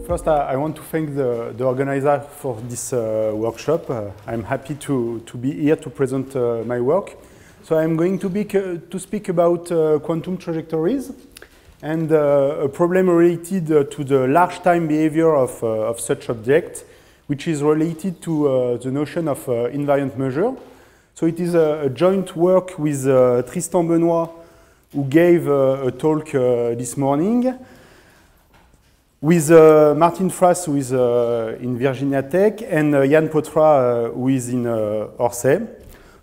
first, I want to thank the organizer for this workshop. I'm happy to be here to present my work. So I'm going to speak about quantum trajectories and a problem related to the large time behavior of such objects, which is related to the notion of invariant measure. So it is a joint work with Tristan Benoit, who gave a talk this morning, with Martin Frass, who is in Virginia Tech, and Yann Potra, who is in Orsay.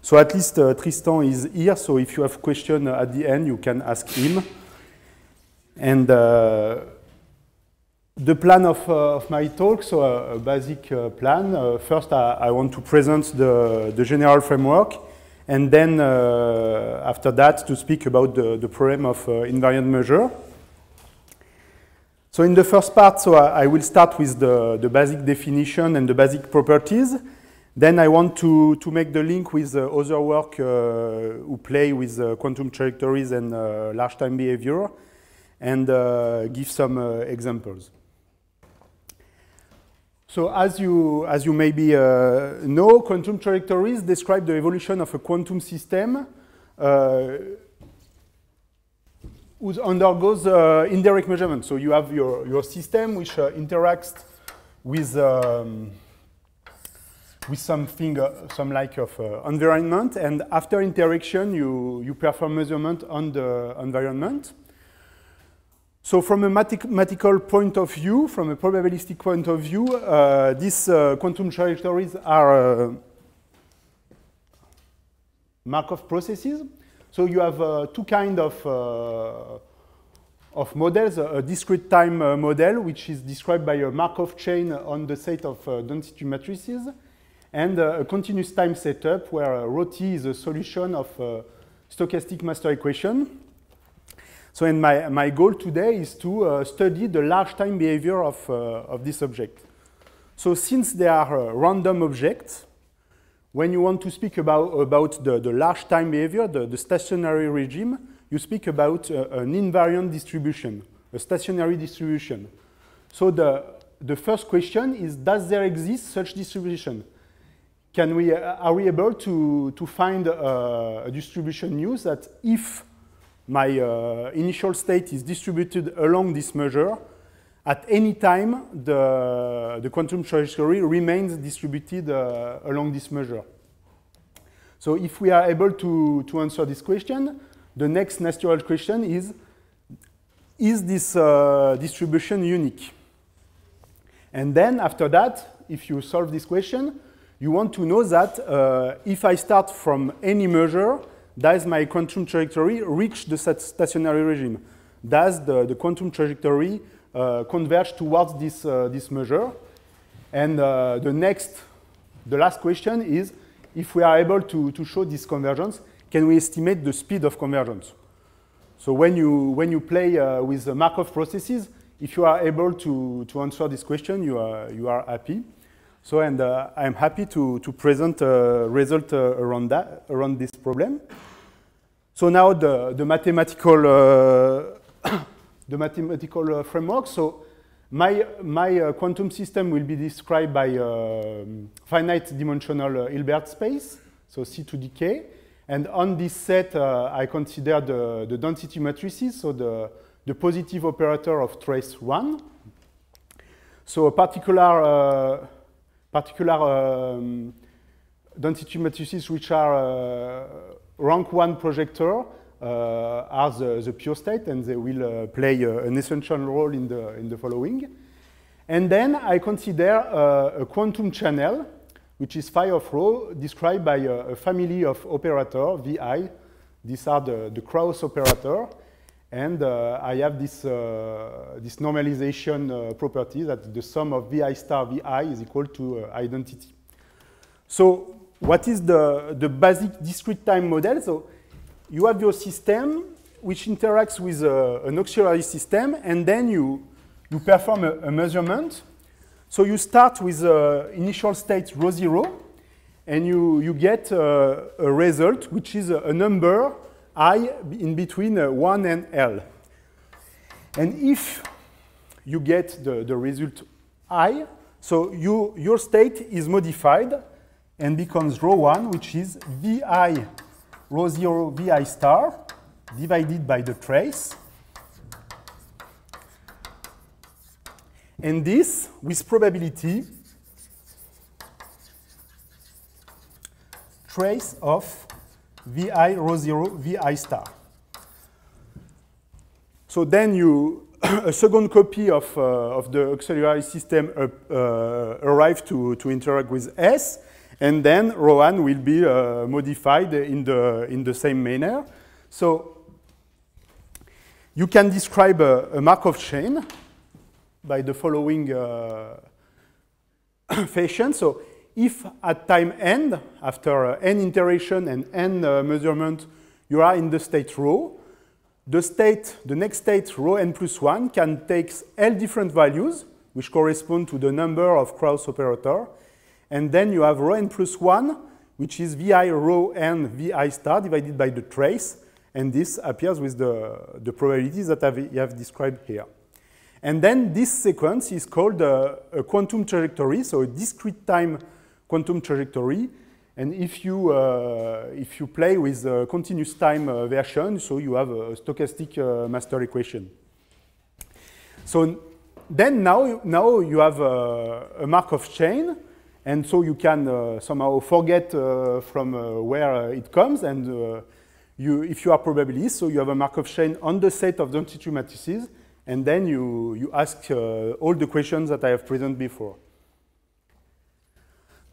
So at least Tristan is here, so if you have questions at the end, you can ask him. And the plan of my talk, so a basic plan. First, I want to present the general framework, and then after that, to speak about the problem of invariant measure. So in the first part, so I will start with the basic definition and the basic properties. Then I want to make the link with other work who play with quantum trajectories and large time behavior, and give some examples. So as you maybe know, quantum trajectories describe the evolution of a quantum system which undergoes indirect measurement. So you have your system which interacts with something, some like of environment, and after interaction you perform measurement on the environment. So from a mathematical point of view, from a probabilistic point of view, these quantum trajectories are Markov processes. So you have two kinds of models, a discrete time model, which is described by a Markov chain on the set of density matrices, and a continuous time setup where rho t is a solution of stochastic master equation. So and my goal today is to study the large time behavior of this object. So since they are random objects, when you want to speak about the large time behavior, the stationary regime, you speak about an invariant distribution, a stationary distribution. So the first question is, does there exist such distribution? Are we able to find a distribution U that if my initial state is distributed along this measure, at any time the quantum trajectory remains distributed along this measure? So if we are able to answer this question, the next natural question is this distribution unique? And then after that, if you solve this question, you want to know that if I start from any measure, does my quantum trajectory reach the stationary regime? Does the quantum trajectory converge towards this measure? And the last question is, if we are able to show this convergence, can we estimate the speed of convergence? So when you play with the Markov processes, if you are able to answer this question, you are happy. So and I'm happy to present a result around this problem. So now the mathematical the mathematical framework. So my quantum system will be described by finite dimensional Hilbert space, so C to dk. And on this set, I consider the density matrices, so the positive operator of trace 1. So a particular density matrices which are rank 1 projector are the pure state, and they will play an essential role in the following. And then I consider a quantum channel, which is phi of rho, described by a family of operator, Vi. These are the Krauss operator. And I have this normalization property that the sum of Vi star Vi is equal to identity. So what is the basic discrete time model? So you have your system which interacts with an auxiliary system, and then you perform a measurement. So you start with initial state rho 0, and you get a result which is a number I in between 1 and L. And if you get the result I, so your state is modified and becomes rho 1, which is Vi rho 0 Vi star divided by the trace. And this, with probability, trace of Vi rho 0 Vi star. So then you, a second copy of the auxiliary system arrive to interact with S, and then rho 1 will be modified in the same manner. So you can describe a Markov chain by the following fashion. So if at time n, after n iteration and n measurement, you are in the state rho, the next state, rho n plus 1, can take L different values, which correspond to the number of Krauss operator. And then you have rho n plus 1, which is Vi rho n Vi star divided by the trace. And this appears with the probabilities that I have described here. And then this sequence is called a quantum trajectory, so a discrete time quantum trajectory. And if you play with a continuous time version, so you have a stochastic master equation. So then now you have a Markov chain, and so you can somehow forget from where it comes, and if you are probabilist, so you have a Markov chain on the set of density matrices, and then you ask all the questions that I have presented before.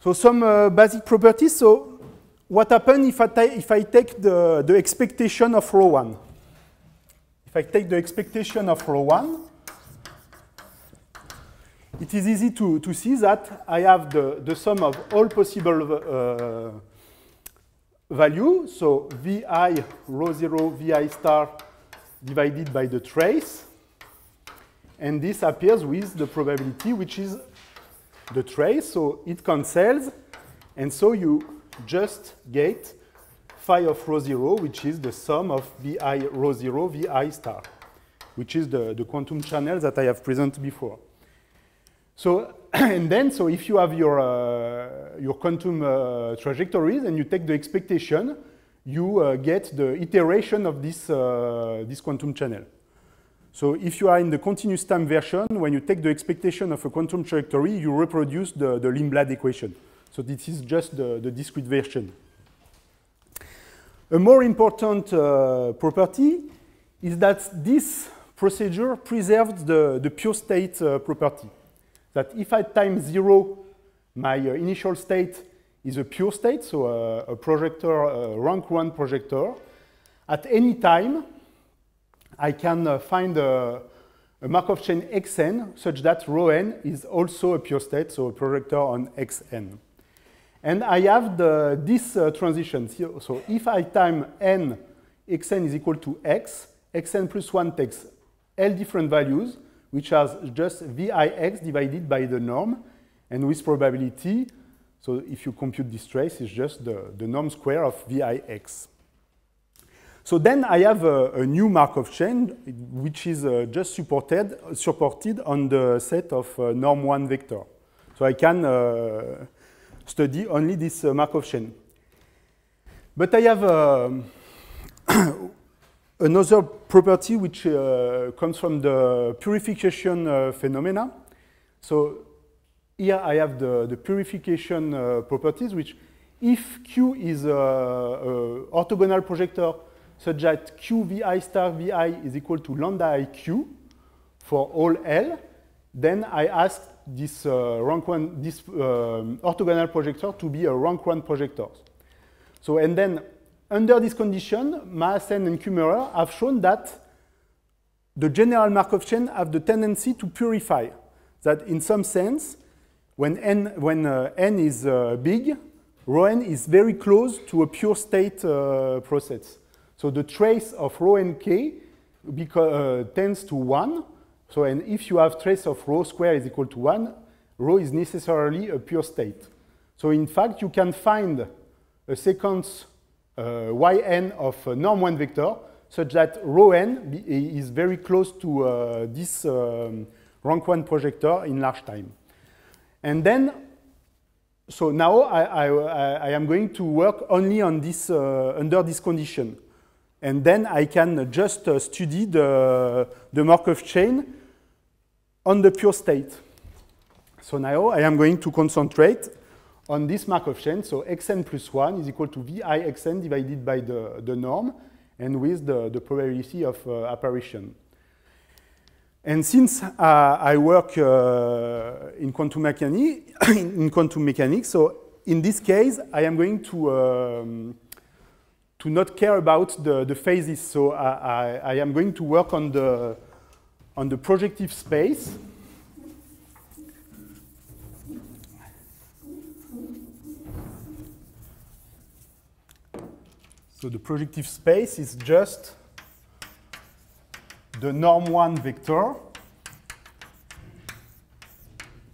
So some basic properties. So what happens if I take the expectation of rho 1? If I take the expectation of rho 1, it is easy to see that I have the sum of all possible values. So Vi rho 0 Vi star divided by the trace. And this appears with the probability, which is the trace, so it cancels, and so you just get phi of rho 0, which is the sum of Vi rho 0 Vi star, which is the quantum channel that I have presented before. So, and then, so if you have your quantum trajectories and you take the expectation, you get the iteration of this quantum channel. So if you are in the continuous time version, when you take the expectation of a quantum trajectory, you reproduce the Lindblad equation. So this is just the discrete version. A more important property is that this procedure preserves the pure state property. That if at time 0, my initial state is a pure state, so a projector, rank 1 projector, at any time, I can find a Markov chain Xn such that rho n is also a pure state, so a projector on Xn. And I have this transition. So if at time n, Xn is equal to X, Xn plus 1 takes L different values, which has just Vix divided by the norm, and with probability, so if you compute this trace, it's just the norm square of Vix. So then I have a new Markov chain, which is just supported on the set of norm 1 vector. So I can study only this Markov chain. But I have another property which comes from the purification phenomena. So here I have the purification properties, which if Q is an orthogonal projector such that Q Vi star Vi is equal to lambda IQ for all L, then I ask this orthogonal projector to be a rank 1 projector. So, and then under this condition, Maassen and Kummerer have shown that the general Markov chain have the tendency to purify. That in some sense, when n is big, rho n is very close to a pure state process. So the trace of rho nk tends to 1. So, and if you have trace of rho square is equal to 1, rho is necessarily a pure state. So in fact, you can find a sequence yn of norm 1 vector such that rho n is very close to this rank 1 projector in large time. And then, so now I am going to work only on this, under this condition. And then I can just study the Markov chain on the pure state. So now I am going to concentrate on this Markov chain. So xn plus 1 is equal to vi xn divided by the norm and with the probability of apparition. And since I work in quantum mechanics, so in this case, I am going to not care about the phases. So I am going to work on the projective space. So the projective space is just the norm 1 vector,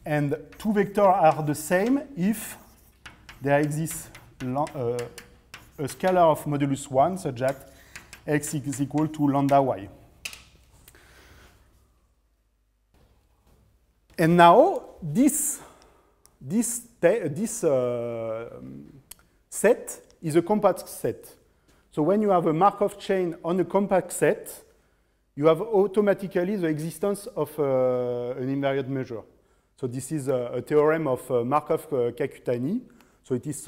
and two vectors are the same if there exists a scalar of modulus 1 such that x is equal to lambda y. And now this set is a compact set. So when you have a Markov chain on a compact set, you have automatically the existence of an invariant measure. So this is a theorem of Markov-Kakutani. So it is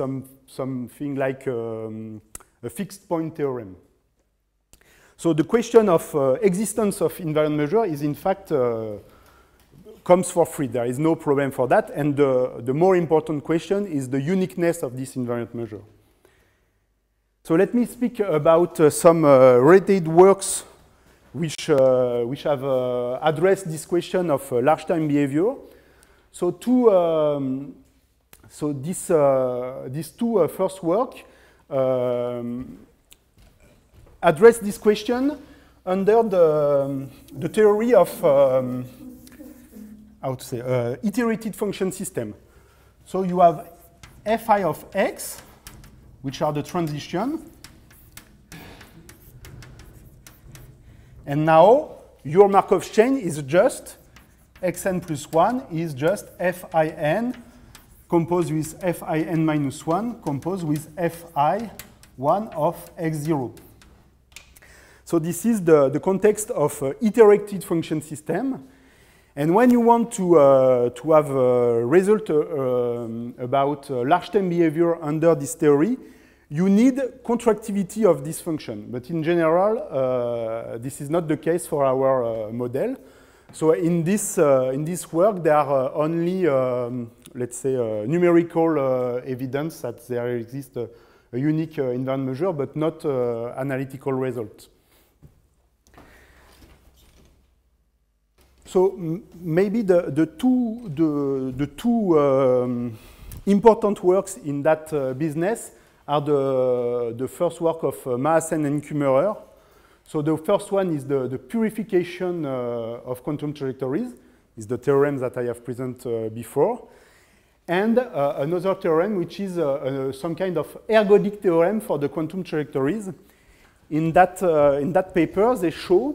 something like a fixed point theorem. So the question of existence of invariant measure is in fact comes for free. There is no problem for that. And the more important question is the uniqueness of this invariant measure. So let me speak about some related works which have addressed this question of large time behavior. So these two first work address this question under the theory of how to say iterated function system. So you have fi of x, which are the transition. And now your Markov chain is just xn plus 1 is just fin composed with fin minus 1 composed with fi 1 of x0. So this is the context of iterated function system. And when you want to have a result about large time behavior under this theory, you need contractivity of this function. But in general, this is not the case for our model. So in this work, there are only, let's say, numerical evidence that there exists a unique invariant measure, but not analytical results. So maybe the two important works in that business are the first work of Maassen and Kummerer. So the first one is the purification of quantum trajectories, is the theorem that I have presented before. And another theorem, which is some kind of ergodic theorem for the quantum trajectories. In that paper, they show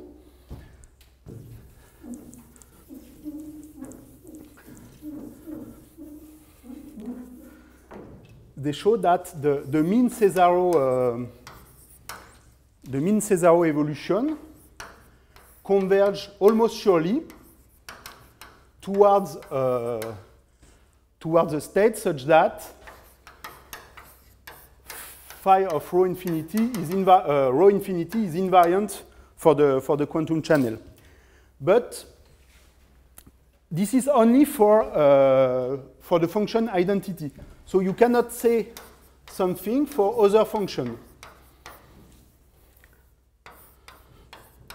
that the mean Cesaro evolution converge almost surely towards a state such that phi of rho infinity is invariant for the quantum channel. But this is only for the function identity. So you cannot say something for other function.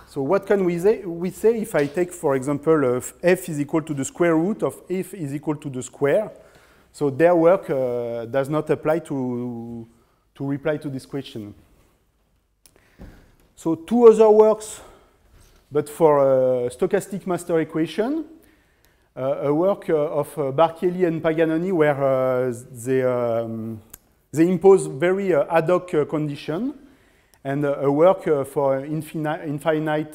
So what can we say? We say if I take, for example, f is equal to the square root of f is equal to the square. So their work does not apply to reply to this question. So two other works, but for stochastic master equation. A work of Barchielli and Paganoni where they impose very ad hoc condition, and a work for infinite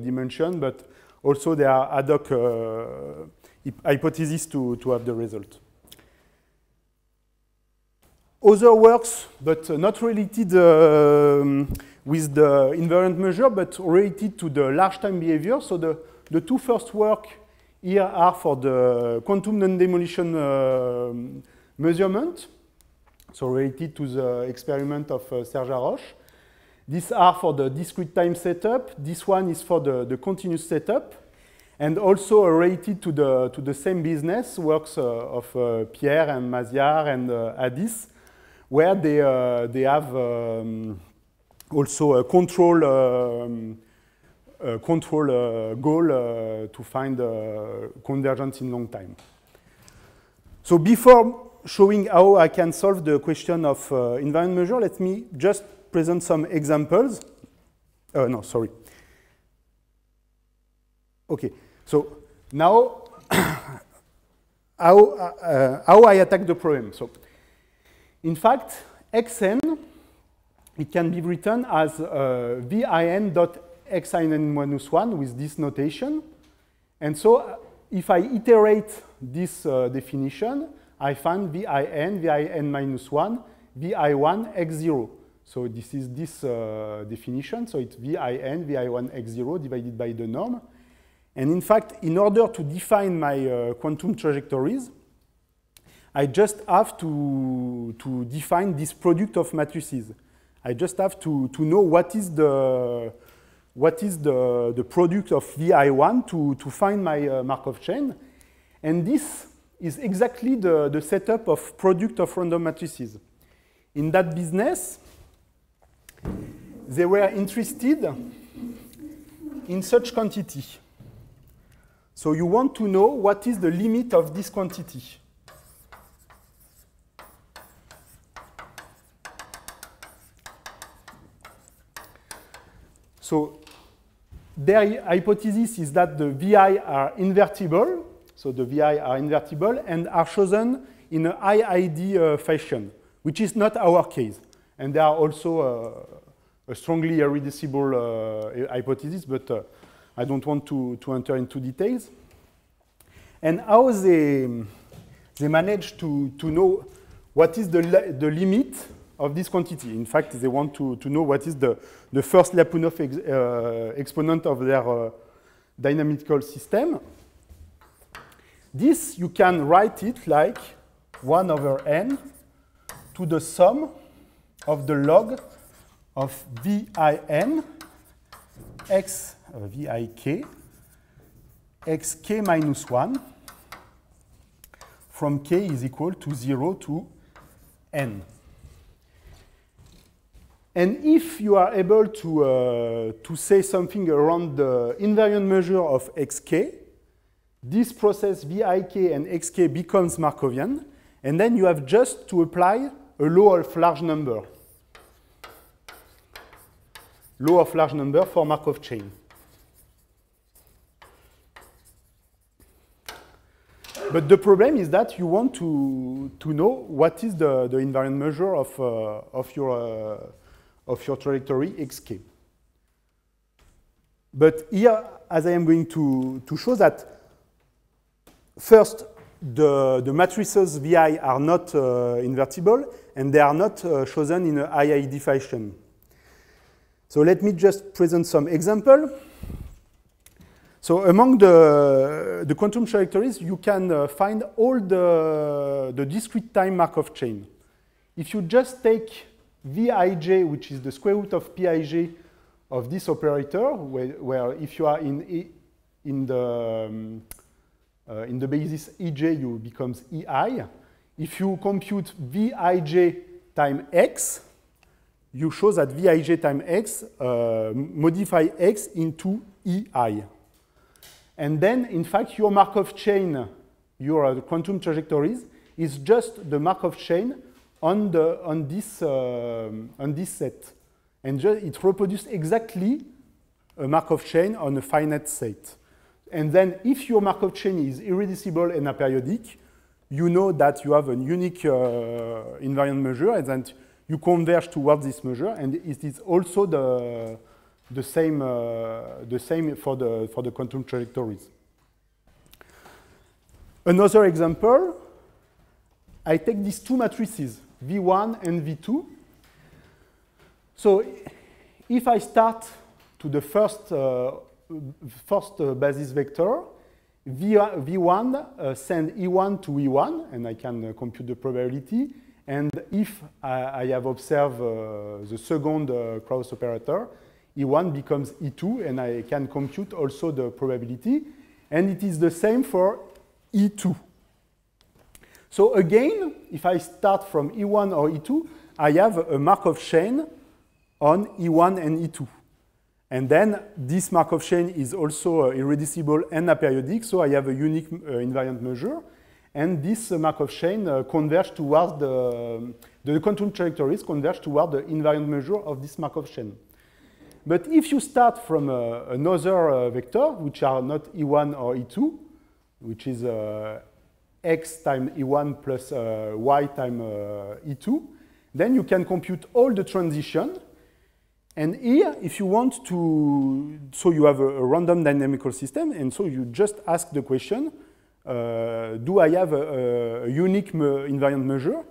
dimension, but also there are ad hoc hypothesis to have the result. Other works, but not related with the invariant measure, but related to the large time behavior. So the two first work here are for the quantum non-demolition measurement, so related to the experiment of Serge Haroche. These are for the discrete time setup. This one is for the continuous setup, and also related to the same business works of Pierre and Maziar and Addis, where they have also a control goal to find convergence in long time. So before showing how I can solve the question of invariant measure, let me just present some examples. No, sorry. Okay, so now how I attack the problem. So in fact, Xn, it can be written as Vin.xin-1 with this notation. And so if I iterate this definition, I find Vin-1, Vi1, x0. So this is this definition. So it's Vin, Vi1, x0 divided by the norm. And in fact, in order to define my quantum trajectories, I just have to define this product of matrices. I just have to know what is the product of Vi1 to find my Markov chain. And this is exactly the setup of product of random matrices. In that business, they were interested in such quantity. So you want to know what is the limit of this quantity. So their hypothesis is that the VI are invertible. So the VI are invertible and are chosen in a IID fashion, which is not our case. And there are also a strongly irreducible hypothesis, but I don't want to enter into details. And how they manage to know what is the limit of this quantity. In fact, they want to know what is the first Lyapunov exponent of their dynamical system. This, you can write it like 1 over n to the sum of the log of Vin x Vik xk minus 1 from k is equal to 0 to n. And if you are able to say something around the invariant measure of xk, this process Vik and xk becomes Markovian, and then you have just to apply a law of large number. Law of large number for Markov chain. But the problem is that you want to know what is the invariant measure of your trajectory xk. But here, as I am going to show that first, the matrices Vi are not invertible, and they are not chosen in an IID fashion. So let me just present some example. So among the quantum trajectories, you can find all the discrete time Markov chain. If you just take Vij, which is the square root of Pij of this operator, where if you are in the basis Ej, you becomes Ei. If you compute Vij times x, you show that Vij times x modify x into Ei. And then, in fact, your Markov chain, your quantum trajectories, is just the Markov chain on this set. And it reproduces exactly a Markov chain on a finite set. And then if your Markov chain is irreducible and aperiodic, you know that you have a unique invariant measure, and then you converge towards this measure, and it is also the same for the quantum trajectories. Another example, I take these two matrices, V1 and V2. So if I start to the first basis vector, V1 send E1 to E1, and I can compute the probability. And if I have observed the second cross operator, E1 becomes E2, and I can compute also the probability. And it is the same for E2. So again, if I start from E1 or E2, I have a Markov chain on E1 and E2. And then this Markov chain is also irreducible and aperiodic, so I have a unique invariant measure. And this Markov chain converges towards the quantum trajectories converge toward the invariant measure of this Markov chain. But if you start from another vector, which are not E1 or E2, which is x times E1 plus y times E2, then you can compute all the transition. And here, if you want to, so you have a random dynamical system, and so you just ask the question, do I have a unique invariant measure?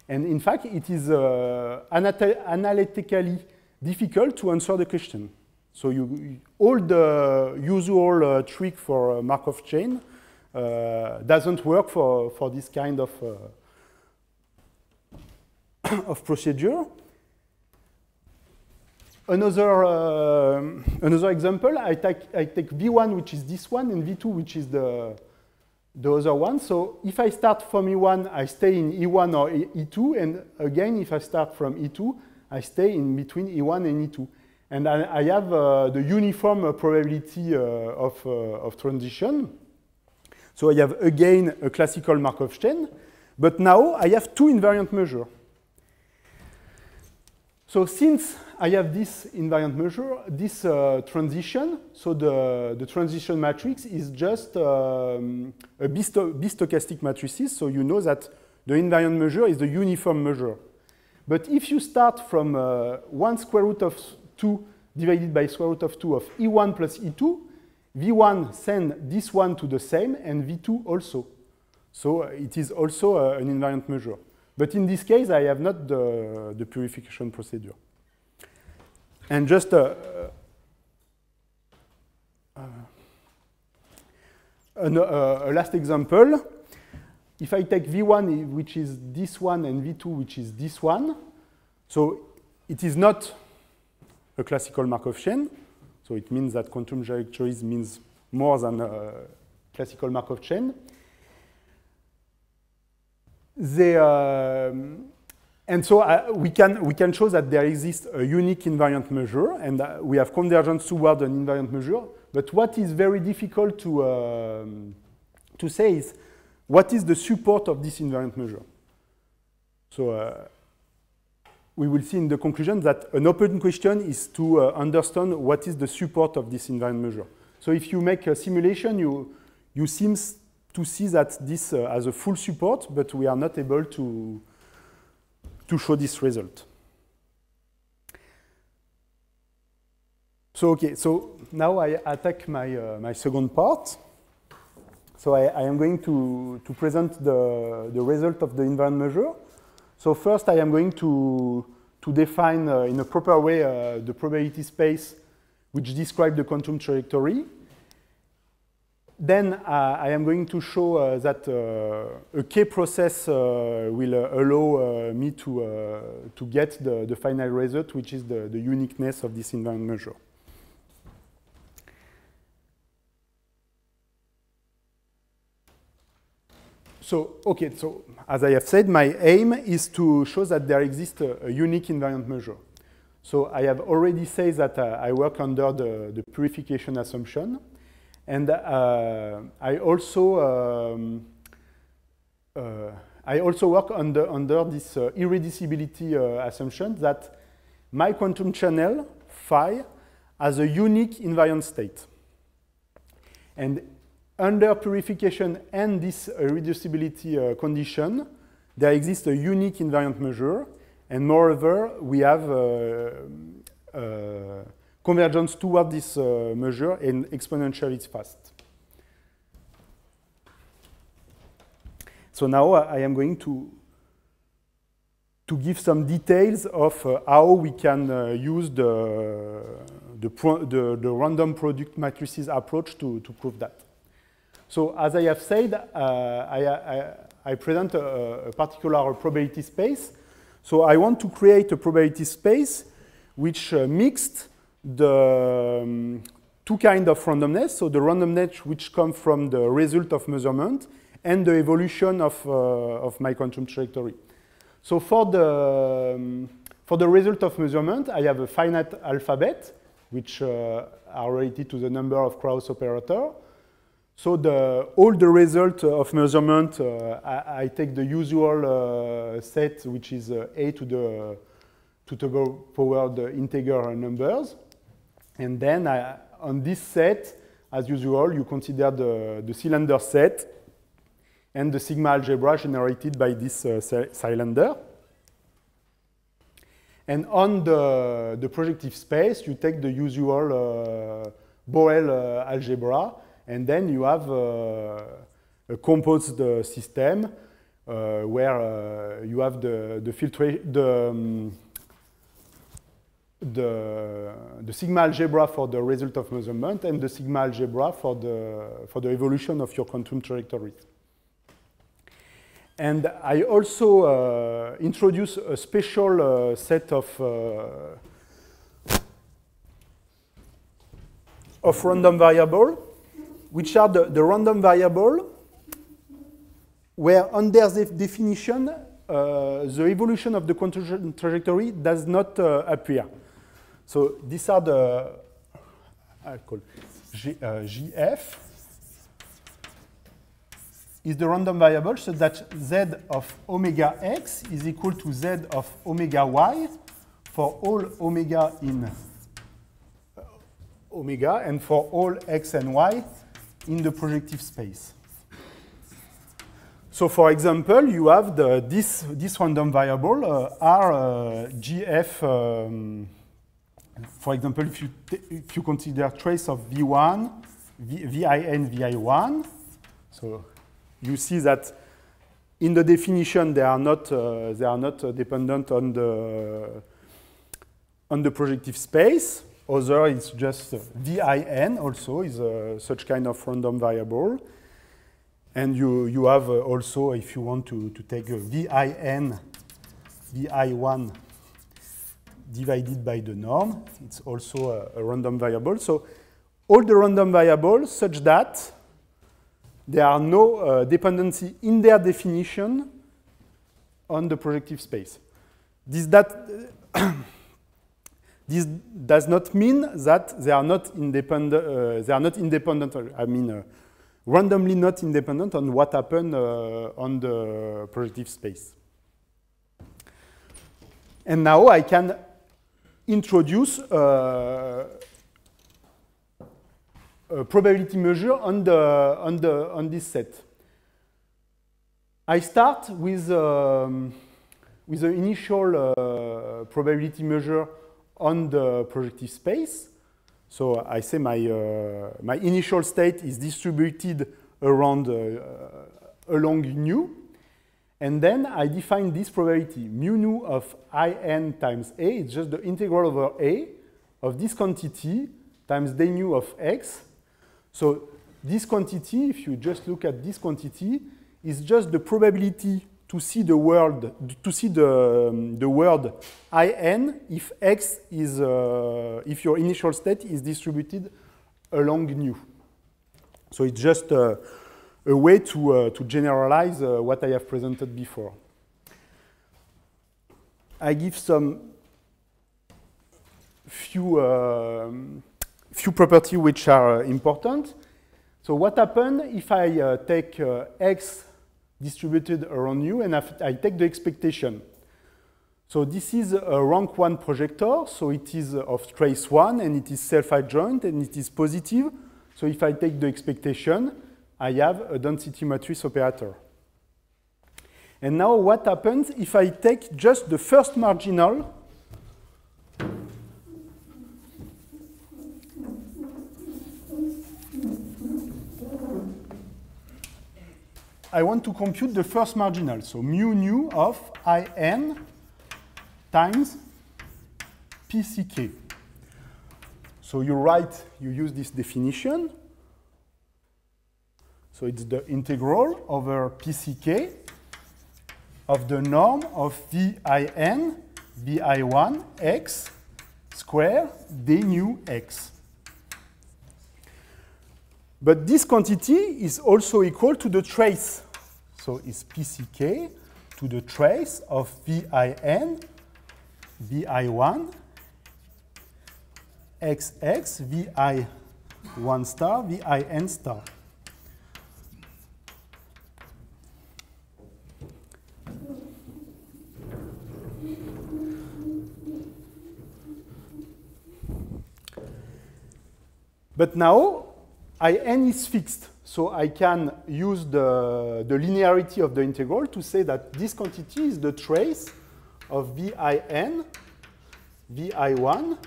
And in fact, it is analytically difficult to answer the question. So all the usual trick for Markov chain doesn't work for this kind of procedure. Another example, I take V1, which is this one, and V2, which is the other one. So if I start from E1, I stay in E1 or E2, and again, if I start from E2, I stay in between E1 and E2. And I have the uniform probability of transition. So I have, again, a classical Markov chain, but now I have two invariant measures. So since I have this invariant measure, this transition, so the transition matrix is just a bistochastic matrices, so you know that the invariant measure is the uniform measure. But if you start from 1 square root of 2 divided by square root of 2 of E1 plus E2, V1 send this one to the same, and V2 also. So it is also an invariant measure. But in this case, I have not the purification procedure. And just a last example, if I take V1, which is this one, and V2, which is this one, so it is not a classical Markov chain. So it means that quantum trajectories means more than a classical Markov chain. And so we can show that there exists a unique invariant measure, and we have convergence toward an invariant measure. But what is very difficult to say is what is the support of this invariant measure. So we will see in the conclusion that an open question is to understand what is the support of this invariant measure. So if you make a simulation, you seem to see that this has a full support, but we are not able to show this result. So okay, so now I attack my second part. So I am going to present the result of the invariant measure. So first, I am going to define in a proper way the probability space which describes the quantum trajectory. Then I am going to show that a K process will allow me to get the final result, which is the uniqueness of this invariant measure. So, okay, so as I have said, my aim is to show that there exists a unique invariant measure. So I have already said that I work under the purification assumption. And I also work under this irreducibility assumption that my quantum channel, phi, has a unique invariant state. And under purification and this irreducibility condition, there exists a unique invariant measure. And moreover, we have convergence toward this measure, and exponentially it's fast. So now I am going to give some details of how we can use the random product matrices approach to prove that. So as I have said, I present a particular probability space. So I want to create a probability space which mixed the two kinds of randomness. So the randomness which comes from the result of measurement and the evolution of my quantum trajectory. So for the result of measurement, I have a finite alphabet, which are related to the number of Krauss operators. So all the result of measurement, I take the usual set, which is a to the powered integer numbers. And then on this set, as usual, you consider the cylinder set and the sigma algebra generated by this cylinder. And on the projective space, you take the usual Borel algebra, and then you have a composed system where you have the sigma algebra for the result of measurement and the sigma algebra for the evolution of your quantum trajectories. And I also introduce a special set of random variables, which are the random variable where under the definition, the evolution of the quantum trajectory does not appear. So these are the, I call GF is the random variable so that Z of omega x is equal to Z of omega y for all omega in omega and for all x and y in the projective space. So for example, you have this random variable are GF, for example, if you consider trace of V1, VIN, VI1, so you see that in the definition they are not dependent on the projective space. Other is just VIN also is such kind of random variable. And you have also, if you want to take a VIN, VI1 divided by the norm, it's also a random variable. So all the random variables such that there are no dependency in their definition on the projective space. This does not mean that they are not independent. I mean, randomly not independent on what happened on the projective space. And now I can introduce a probability measure on this set. I start with the initial probability measure on the projective space. So I say my initial state is distributed around along nu, and then I define this probability mu nu of in times a. It's just the integral over a of this quantity times d nu of x. So this quantity, if you just look at this quantity, is just the probability to see the word in if x is if your initial state is distributed along nu. So it's just a way to generalize what I have presented before. I give some few properties which are important. So what happens if I take x distributed around nu and I take the expectation? So this is a rank 1 projector, so it is of trace 1 and it is self-adjoint and it is positive. So if I take the expectation, I have a density matrix operator. And now what happens if I take just the first marginal I want to compute the first marginal, so mu nu of in times pck. So you use this definition. So it's the integral over pck of the norm of Vin Vi1 x square d nu x. But this quantity is also equal to the trace. So it's pck to the trace of Vin Vi1 xx Vi1 star Vin star. But now, In is fixed, so I can use the linearity of the integral to say that this quantity is the trace of Vin Vi1,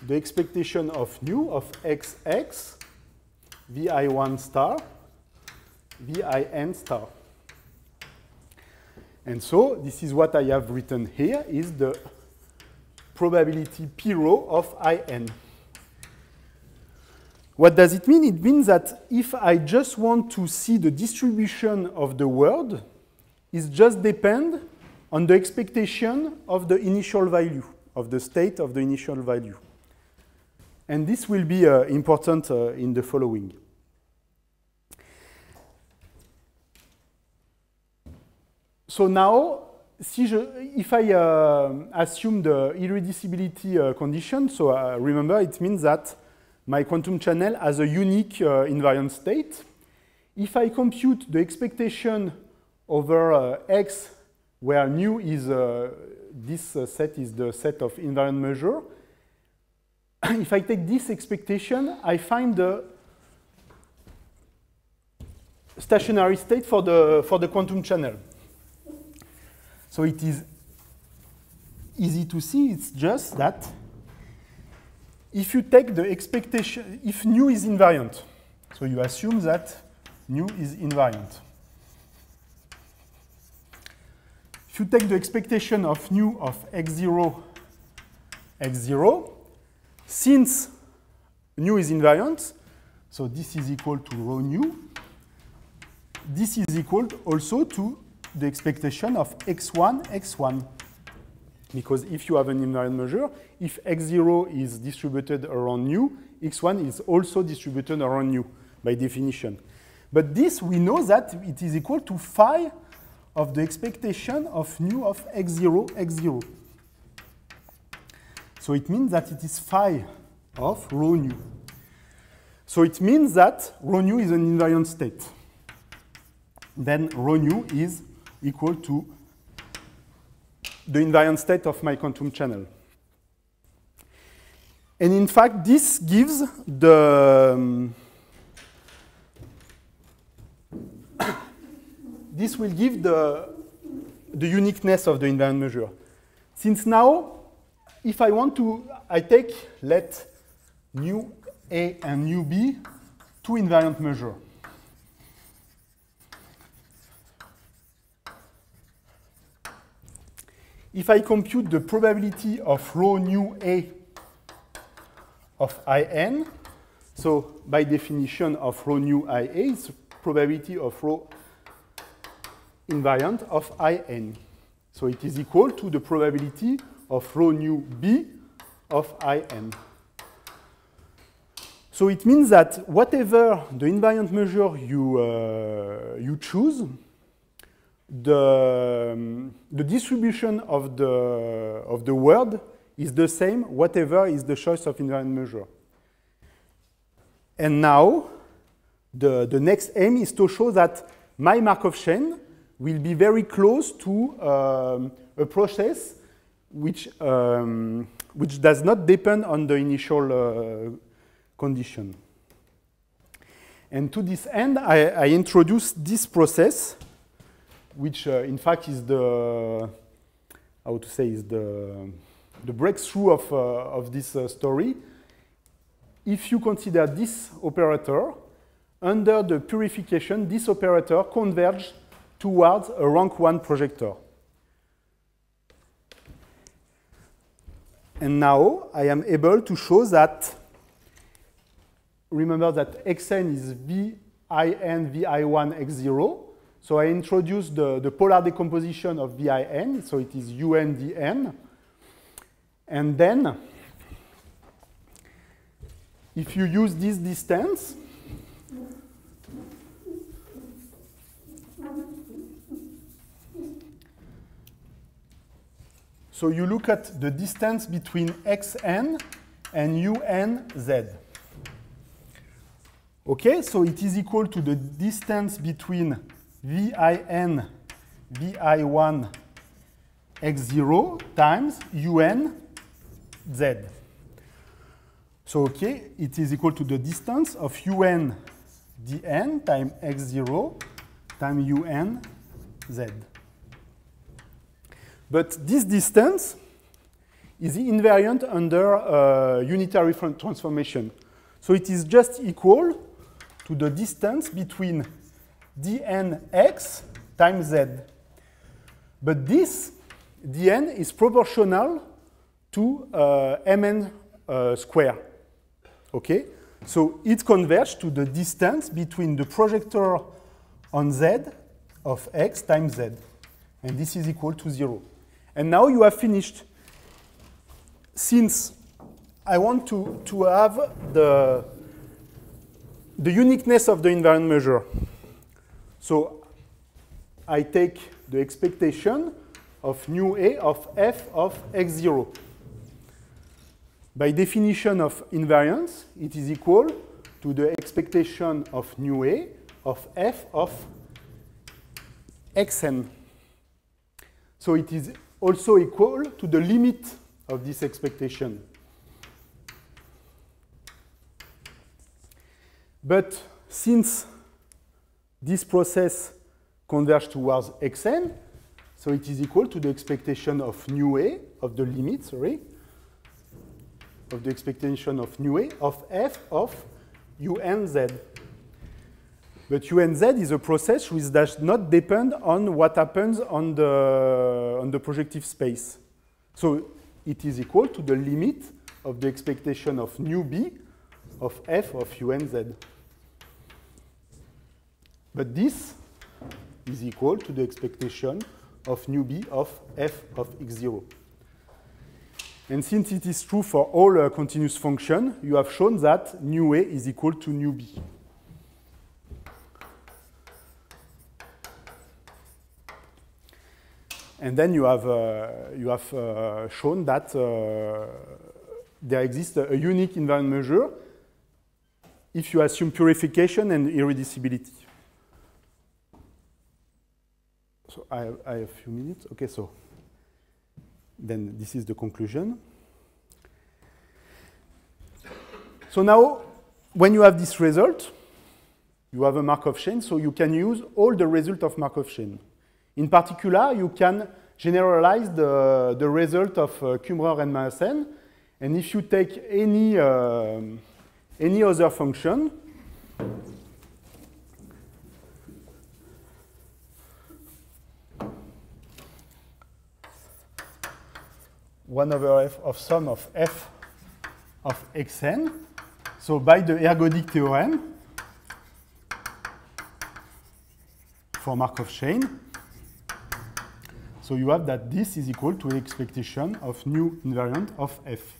the expectation of nu of xx Vi1 star Vin star. And so this is what I have written here, is the probability P rho of In. What does it mean? It means that if I just want to see the distribution of the world, it just depends on the expectation of the initial value, of the state of the initial value. And this will be important in the following. So now, if I assume the irreducibility condition, so remember it means that my quantum channel has a unique invariant state. If I compute the expectation over x, where nu is, this set is the set of invariant measure, if I take this expectation, I find the stationary state for the quantum channel. So it is easy to see, it's just that if you take the expectation, if nu is invariant, so you assume that nu is invariant. If you take the expectation of nu of x0, since nu is invariant, so this is equal to rho nu, this is equal also to the expectation of x1. Because if you have an invariant measure, if x0 is distributed around nu, x1 is also distributed around nu, by definition. But this, we know that it is equal to phi of the expectation of nu of x0. So it means that it is phi of rho nu. So it means that rho nu is an invariant state. Then rho nu is equal to the invariant state of my quantum channel. And in fact, this gives the this will give the uniqueness of the invariant measure. Since now, if I want to, let nu A and nu B two invariant measures. If I compute the probability of rho nu A of In, so by definition of rho nu IA is probability of rho invariant of In. So it is equal to the probability of rho nu B of In. So it means that whatever the invariant measure you choose, the distribution of the world is the same, whatever is the choice of invariant measure. And now, the next aim is to show that my Markov chain will be very close to a process which does not depend on the initial condition. And to this end, I introduced this process, which in fact is the breakthrough of this story. If you consider this operator, under the purification, this operator converges towards a rank 1 projector. And now I am able to show that, remember that Xn is Vin Vi1 X0. So I introduce the polar decomposition of Vin, so it is Un dn. And then, if you use this distance, so you look at the distance between Xn and UnZ. Okay, so it is equal to the distance between Vin Vi1 X0 times UnZ. So, okay, it is equal to the distance of Un dn times X0 times UnZ. But this distance is invariant under unitary transformation. So it is just equal to the distance between dnx times z. But this dn is proportional to mn square. Okay? So it converges to the distance between the projector on z of x times z. And this is equal to 0. And now you have finished. Since I want to have the uniqueness of the invariant measure, so I take the expectation of nu A of f of x0. By definition of invariance, it is equal to the expectation of nu A of f of xn. So it is also equal to the limit of this expectation. But since this process converges towards xn, so it is equal to the expectation of nu A, of the limit, sorry, of the expectation of nu A of f of unz. But unz is a process which does not depend on what happens on the projective space. So it is equal to the limit of the expectation of nu B of f of unz. But this is equal to the expectation of nu B of f of x0. And since it is true for all continuous functions, you have shown that nu A is equal to nu B. And then you have shown that there exists a unique invariant measure if you assume purification and irreducibility. So I have a few minutes. Okay, so then this is the conclusion. So now, when you have this result, you have a Markov chain, so you can use all the result of Markov chain. In particular, you can generalize the result of Kummerer and Maassen, and if you take any other function, one over f of sum of f of xn, so by the ergodic theorem for Markov chain, so you have that this is equal to expectation of nu invariant of f.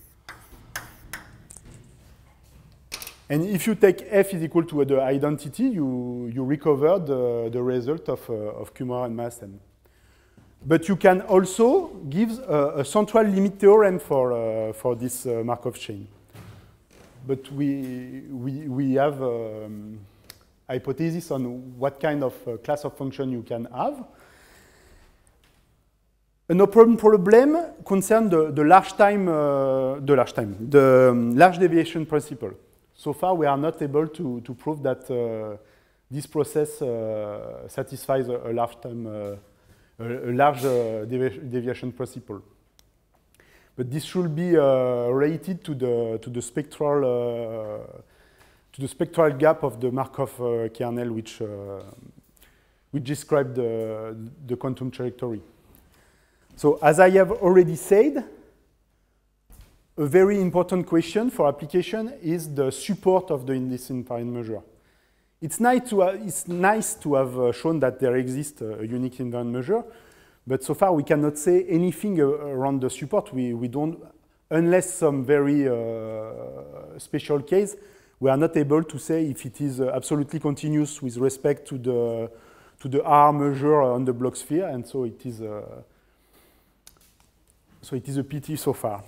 And if you take f is equal to the identity, you recover the result of Kummerer and Maassen. But you can also give a central limit theorem for this Markov chain. But we have hypothesis on what kind of class of function you can have. An open problem concerns the large deviation principle. So far, we are not able to prove that this process satisfies a large deviation principle. But this should be related to the spectral spectral gap of the Markov kernel, which describe the quantum trajectory. So as I have already said, a very important question for application is the support of the indecent-parent measure. It's nice to have shown that there exists a unique invariant measure, but so far we cannot say anything around the support. We don't, unless some very special case, we are not able to say if it is absolutely continuous with respect to the R measure on the Bloch sphere, and so it is a pity so far.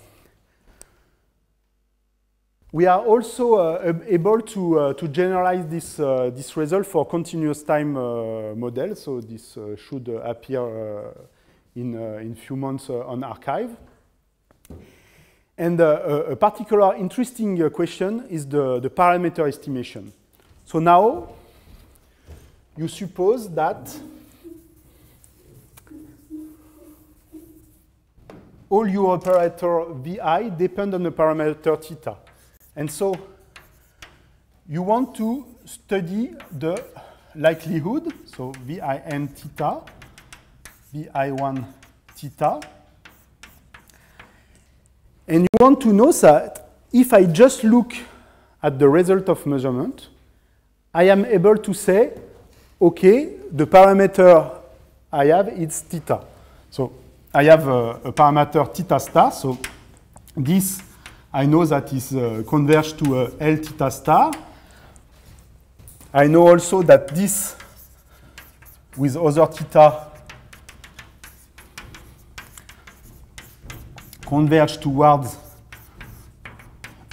We are also able to generalize this result for continuous time model. So this should appear in few months on arXiv. And a particular interesting question is the parameter estimation. So now you suppose that all your operator Vi depend on the parameter theta. And so you want to study the likelihood, so Vin theta, Vi1 theta. And you want to know that if I just look at the result of measurement, I am able to say, okay, the parameter I have is theta. So I have a parameter theta star, so this I know that is converged to L theta star. I know also that this with other theta converge towards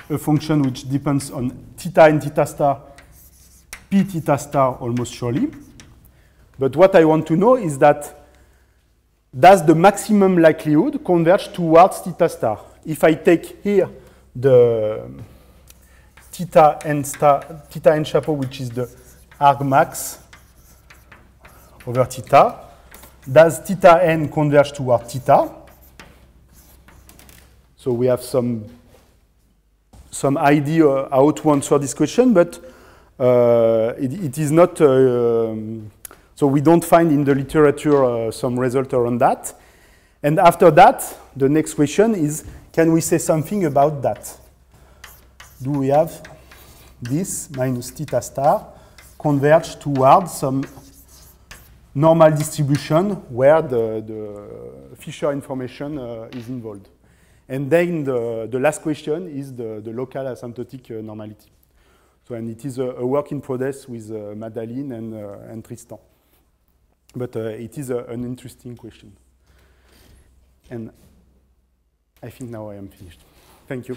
a function which depends on theta and theta star, p theta star almost surely. But what I want to know is that does the maximum likelihood converge towards theta star? If I take here the theta n chapeau, which is the argmax over theta, does theta n converge toward theta? So we have some idea how to answer this question, but it is not, so we don't find in the literature some result around that. And after that, the next question is, can we say something about that? Do we have this minus theta star converge towards some normal distribution where the Fisher information is involved? And then the last question is the local asymptotic normality. So, and it is a work in progress with Madeleine and Tristan. But it is an interesting question. And I think now I am finished. Thank you.